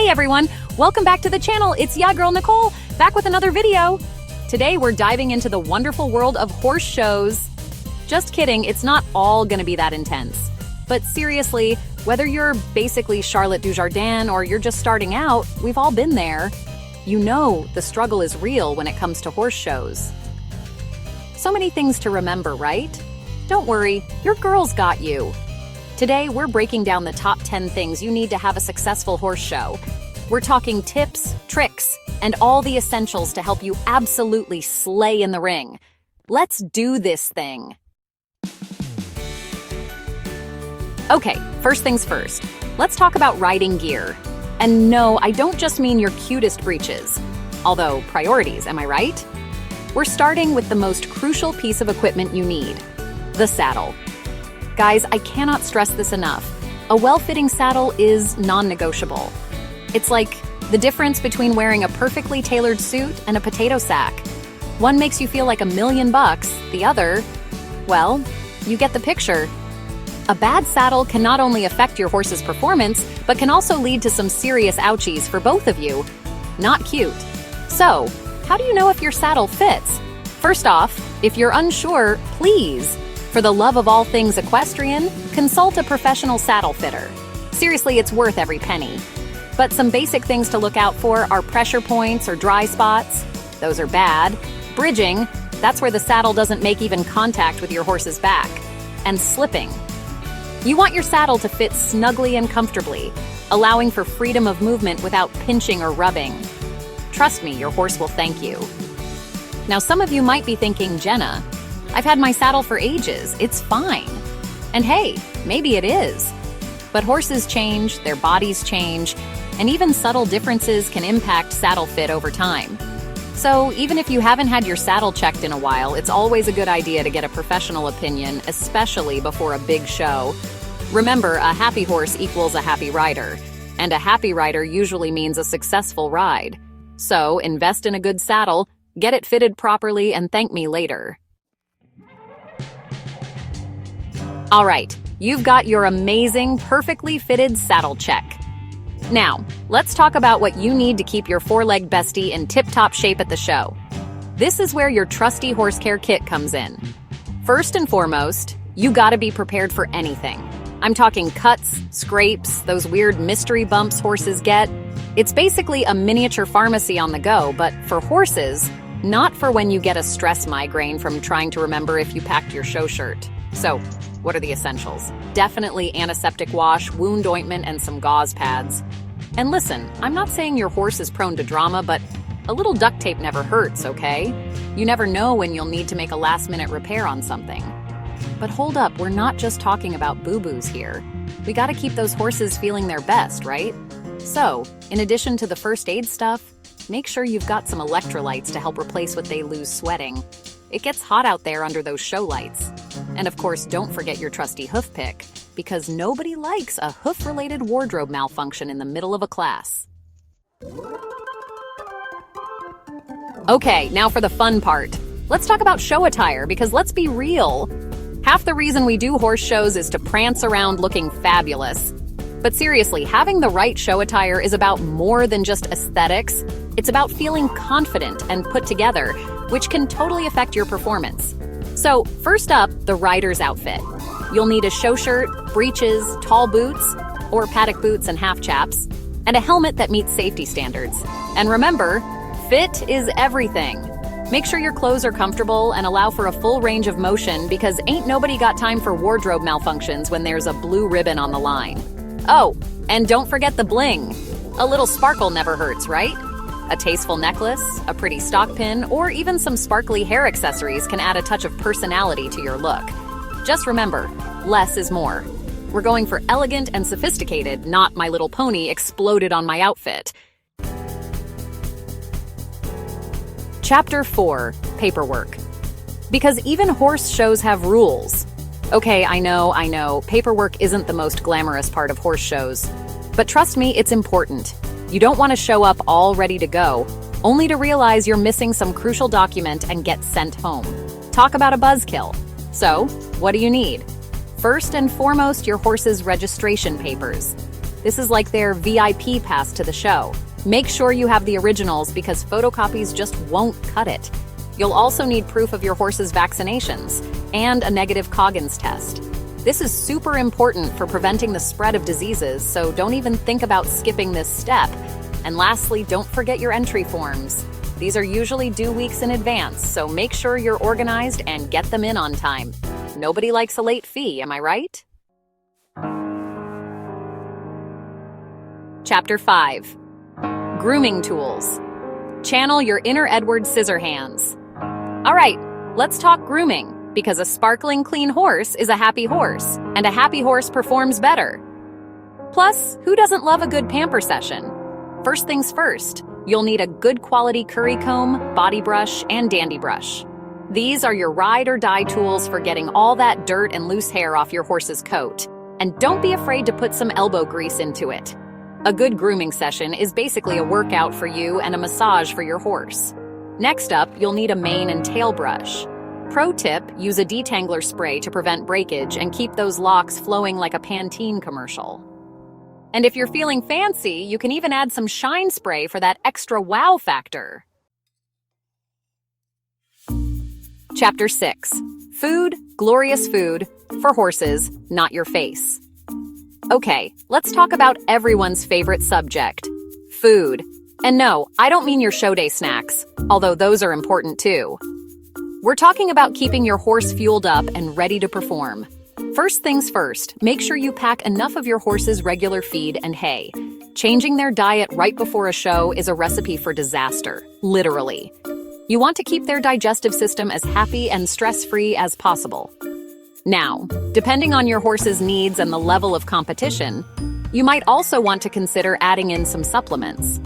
Hey everyone, welcome back to the channel. It's ya girl Nicole, back with another video. Today we're diving into the wonderful world of horse shows. Just kidding, it's not all gonna be that intense. But seriously, whether you're basically Charlotte Dujardin or you're just starting out, we've all been there. You know the struggle is real when it comes to horse shows. So many things to remember, right? Don't worry, your girl's got you. Today, we're breaking down the top 10 things you need to have a successful horse show. We're talking tips, tricks, and all the essentials to help you absolutely slay in the ring. Let's do this thing. Okay, first things first. Let's talk about riding gear. And no, I don't just mean your cutest breeches. Although, priorities, am I right? We're starting with the most crucial piece of equipment you need, the saddle. Guys, I cannot stress this enough. A well-fitting saddle is non-negotiable. It's like the difference between wearing a perfectly tailored suit and a potato sack. One makes you feel like $1,000,000, the other, well, you get the picture. A bad saddle can not only affect your horse's performance, but can also lead to some serious ouchies for both of you. Not cute. So, how do you know if your saddle fits? First off, if you're unsure, please, for the love of all things equestrian, consult a professional saddle fitter. Seriously, it's worth every penny. But some basic things to look out for are pressure points or dry spots. Those are bad. Bridging, that's where the saddle doesn't make even contact with your horse's back. And slipping. You want your saddle to fit snugly and comfortably, allowing for freedom of movement without pinching or rubbing. Trust me, your horse will thank you. Now, some of you might be thinking, Jenna, I've had my saddle for ages, it's fine. And hey, maybe it is. But horses change, their bodies change, and even subtle differences can impact saddle fit over time. So even if you haven't had your saddle checked in a while, it's always a good idea to get a professional opinion, especially before a big show. Remember, a happy horse equals a happy rider, and a happy rider usually means a successful ride. So invest in a good saddle, get it fitted properly, and thank me later. All right, you've got your amazing, perfectly fitted saddle check. Now, let's talk about what you need to keep your four-legged bestie in tip-top shape at the show. This is where your trusty horse care kit comes in. First and foremost, you gotta be prepared for anything. I'm talking cuts, scrapes, those weird mystery bumps horses get. It's basically a miniature pharmacy on the go, but for horses, not for when you get a stress migraine from trying to remember if you packed your show shirt. So, what are the essentials? Definitely antiseptic wash, wound ointment, and some gauze pads. And listen, I'm not saying your horse is prone to drama, but a little duct tape never hurts, okay? You never know when you'll need to make a last-minute repair on something. But hold up, we're not just talking about boo-boos here. We gotta keep those horses feeling their best, right? So, in addition to the first aid stuff, make sure you've got some electrolytes to help replace what they lose sweating. It gets hot out there under those show lights. And of course, don't forget your trusty hoof pick, because nobody likes a hoof-related wardrobe malfunction in the middle of a class. Okay, now for the fun part. Let's talk about show attire, because let's be real. Half the reason we do horse shows is to prance around looking fabulous. But seriously, having the right show attire is about more than just aesthetics. It's about feeling confident and put together, which can totally affect your performance. So, first up, the rider's outfit. You'll need a show shirt, breeches, tall boots, or paddock boots and half chaps, and a helmet that meets safety standards. And remember, fit is everything. Make sure your clothes are comfortable and allow for a full range of motion, because ain't nobody got time for wardrobe malfunctions when there's a blue ribbon on the line. Oh, and don't forget the bling. A little sparkle never hurts, right? A tasteful necklace, a pretty stock pin, or even some sparkly hair accessories can add a touch of personality to your look. Just remember, less is more. We're going for elegant and sophisticated, not My Little Pony exploded on my outfit. Chapter 4, Paperwork. Because even horse shows have rules. Okay, I know, paperwork isn't the most glamorous part of horse shows. But trust me, it's important. You don't want to show up all ready to go, only to realize you're missing some crucial document and get sent home. Talk about a buzzkill. So, what do you need? First and foremost, your horse's registration papers. This is like their VIP pass to the show. Make sure you have the originals because photocopies just won't cut it. You'll also need proof of your horse's vaccinations and a negative Coggins test. This is super important for preventing the spread of diseases, so don't even think about skipping this step. And lastly, don't forget your entry forms. These are usually due weeks in advance, so make sure you're organized and get them in on time. Nobody likes a late fee, am I right? Chapter 5. Grooming Tools. Channel your inner Edward Scissorhands. All right, let's talk grooming, because a sparkling clean horse is a happy horse, and a happy horse performs better. Plus, who doesn't love a good pamper session? First things first, you'll need a good quality curry comb, body brush, and dandy brush. These are your ride or die tools for getting all that dirt and loose hair off your horse's coat. And don't be afraid to put some elbow grease into it. A good grooming session is basically a workout for you and a massage for your horse. Next up, you'll need a mane and tail brush. Pro tip, use a detangler spray to prevent breakage and keep those locks flowing like a Pantene commercial. And if you're feeling fancy, you can even add some shine spray for that extra wow factor. Chapter 6. Food, glorious food, for horses, not your face. Okay, let's talk about everyone's favorite subject, food. And no, I don't mean your show day snacks, although those are important too. We're talking about keeping your horse fueled up and ready to perform. First things first, make sure you pack enough of your horse's regular feed and hay. Changing their diet right before a show is a recipe for disaster, literally. You want to keep their digestive system as happy and stress-free as possible. Now, depending on your horse's needs and the level of competition, you might also want to consider adding in some supplements.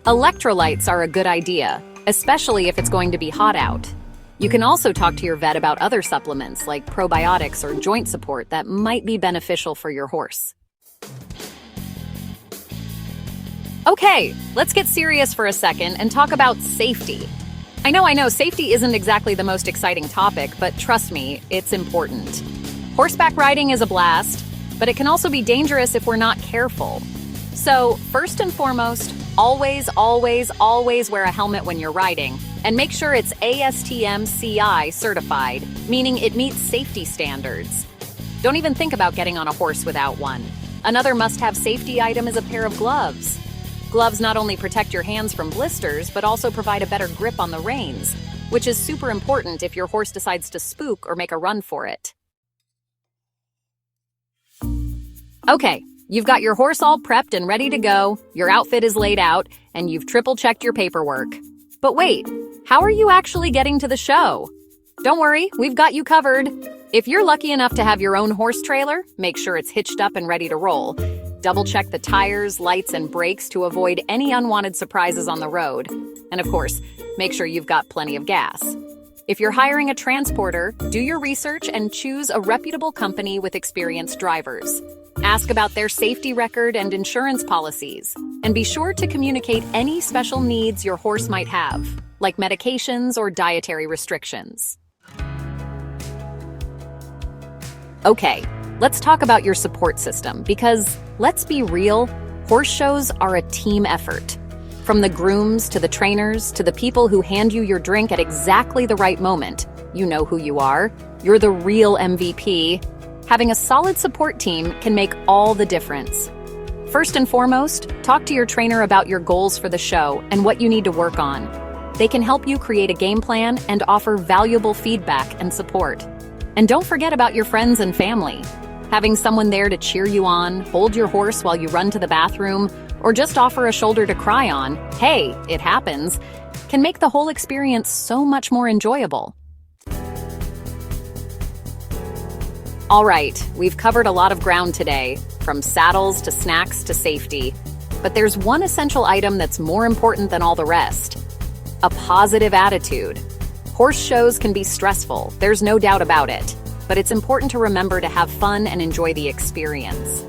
Electrolytes are a good idea, especially if it's going to be hot out. You can also talk to your vet about other supplements like probiotics or joint support that might be beneficial for your horse. Okay, let's get serious for a second and talk about safety. I know, safety isn't exactly the most exciting topic, but trust me, it's important. Horseback riding is a blast, but it can also be dangerous if we're not careful. So, first and foremost, always wear a helmet when you're riding, and make sure it's ASTM-CI certified, meaning it meets safety standards. Don't even think about getting on a horse without one. Another must-have safety item is a pair of gloves. Gloves not only protect your hands from blisters, but also provide a better grip on the reins, which is super important if your horse decides to spook or make a run for it. Okay, you've got your horse all prepped and ready to go, your outfit is laid out, and you've triple-checked your paperwork. But wait, how are you actually getting to the show? Don't worry, we've got you covered. If you're lucky enough to have your own horse trailer, make sure it's hitched up and ready to roll. Double-check the tires, lights, and brakes to avoid any unwanted surprises on the road. And of course, make sure you've got plenty of gas. If you're hiring a transporter, do your research and choose a reputable company with experienced drivers. Ask about their safety record and insurance policies, and be sure to communicate any special needs your horse might have, like medications or dietary restrictions. Okay, let's talk about your support system, because, let's be real, horse shows are a team effort. From the grooms to the trainers to the people who hand you your drink at exactly the right moment, you know who you are. You're the real MVP. Having a solid support team can make all the difference. First and foremost, talk to your trainer about your goals for the show and what you need to work on. They can help you create a game plan and offer valuable feedback and support. And don't forget about your friends and family. Having someone there to cheer you on, hold your horse while you run to the bathroom, or just offer a shoulder to cry on, hey, it happens, can make the whole experience so much more enjoyable. All right, we've covered a lot of ground today, from saddles to snacks to safety. But there's one essential item that's more important than all the rest: a positive attitude. Horse shows can be stressful, there's no doubt about it, but it's important to remember to have fun and enjoy the experience.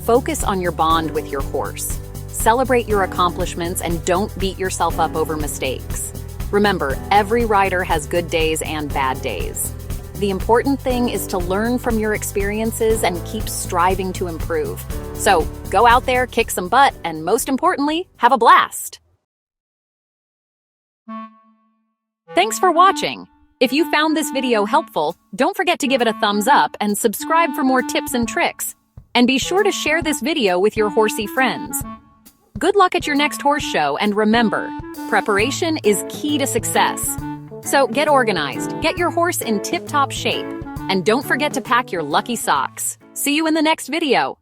Focus on your bond with your horse. Celebrate your accomplishments and don't beat yourself up over mistakes. Remember, every rider has good days and bad days. The important thing is to learn from your experiences and keep striving to improve. So go out there, kick some butt, and most importantly, have a blast. Thanks for watching. If you found this video helpful, don't forget to give it a thumbs up and subscribe for more tips and tricks. And be sure to share this video with your horsey friends. Good luck at your next horse show, and remember, preparation is key to success. So get organized, get your horse in tip-top shape, and don't forget to pack your lucky socks. See you in the next video.